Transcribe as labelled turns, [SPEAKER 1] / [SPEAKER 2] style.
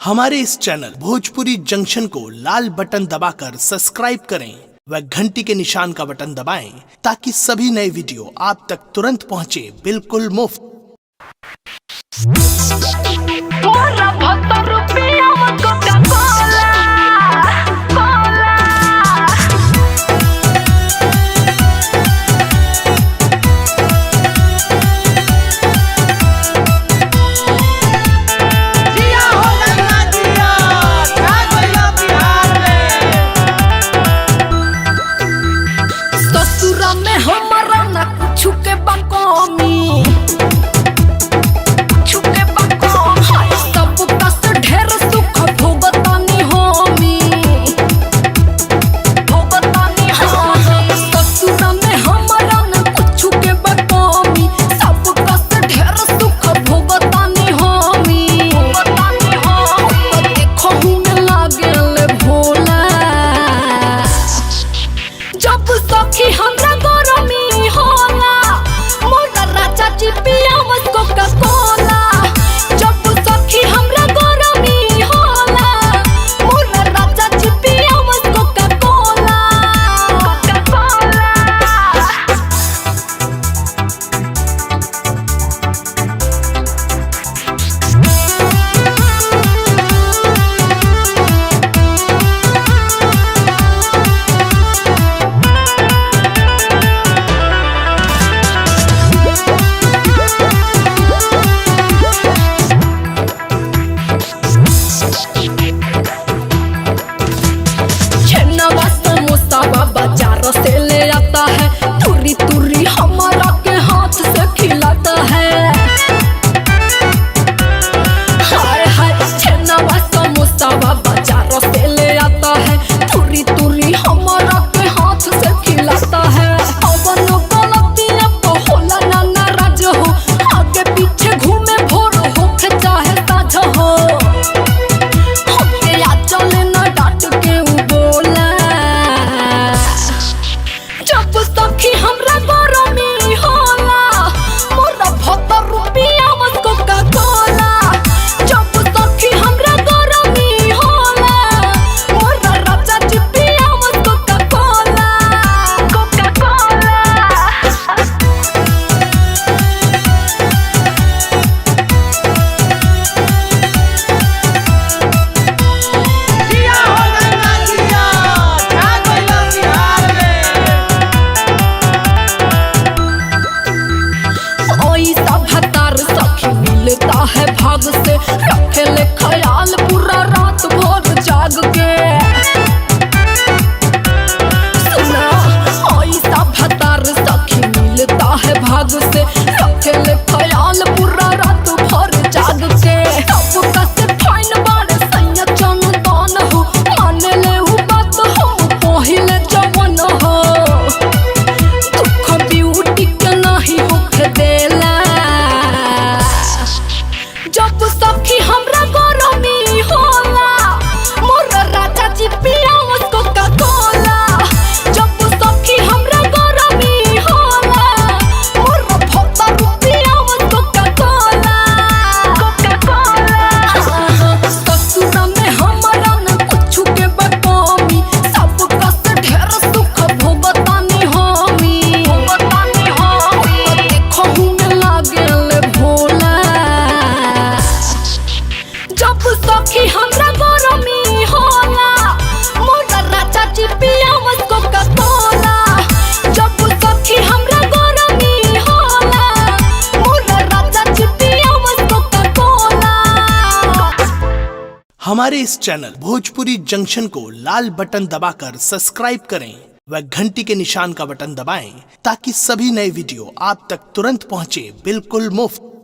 [SPEAKER 1] हमारे इस channel Bhojpuri junction को लाल button दबाकर सब्सक्राइब करें व घंटी के निशान का बटन दबाएं ताकि सभी नए वीडियो आप तक तुरंत पहुंचे बिल्कुल मुफ्त। से ले आता है तुरी तुरी हमारा के हाथ से खिलाता है। हाय हाय छेनावा समोसा बाजार से ले आता है तुरी तुरी हमारा के हाथ से खिलाता है। अवन गलतियां तो होला ना नाराज हो, आगे पीछे घूमे भोर हो के चाहे साझ हो, हमके याद चले ना डांट के उ बोला। जब सखी हमरा गरमी होला मोरा भतर रुपया मत कोका कोला। जब सखी हमरा गरमी होला मोरा राजा चिपिया मत कोका कोला। कोका कोला
[SPEAKER 2] जिया हो गंगा जिया क्या गइला बिहार में।
[SPEAKER 1] ऐसा भतार सखी मिलता है भाग से, रखे ले ख्याल पूरा रात भर जाग के। सुना ऐसा भतार सखी मिलता है भाग से, रखे ले ख्याल पूरा रात भर जाग के। सब का से फाइन बार सैया चंदन हो, माने ले उ बात हम पहिले जवन हो। दुख ब्यूटी के नहीं होके देला। जब सखी हमरा गरमी होला मोरा राजा जी पिया उसको का कोला। जब सखी हमरा गरमी होला मोरा भत्ता रुपया उसको का कोला। कोका कोला ससुरा में हमरा न कुछ के बकमी, सब कस ढेर सुख भोगतानी हमी। देखो में लागेल भोला। जब सखी हमरा गरमी होला मोरा राजा जी पिया उसको का कोला। जब सखी हमरा गरमी होला मोरा राजा जी पिया उसको का कोला। हमारे इस चैनल भोजपुरी जंक्शन को लाल बटन दबाकर सब्सक्राइब करें व घंटी के निशान का बटन दबाएं ताकि सभी नए वीडियो आप तक तुरंत पहुंचे बिल्कुल मुफ्त।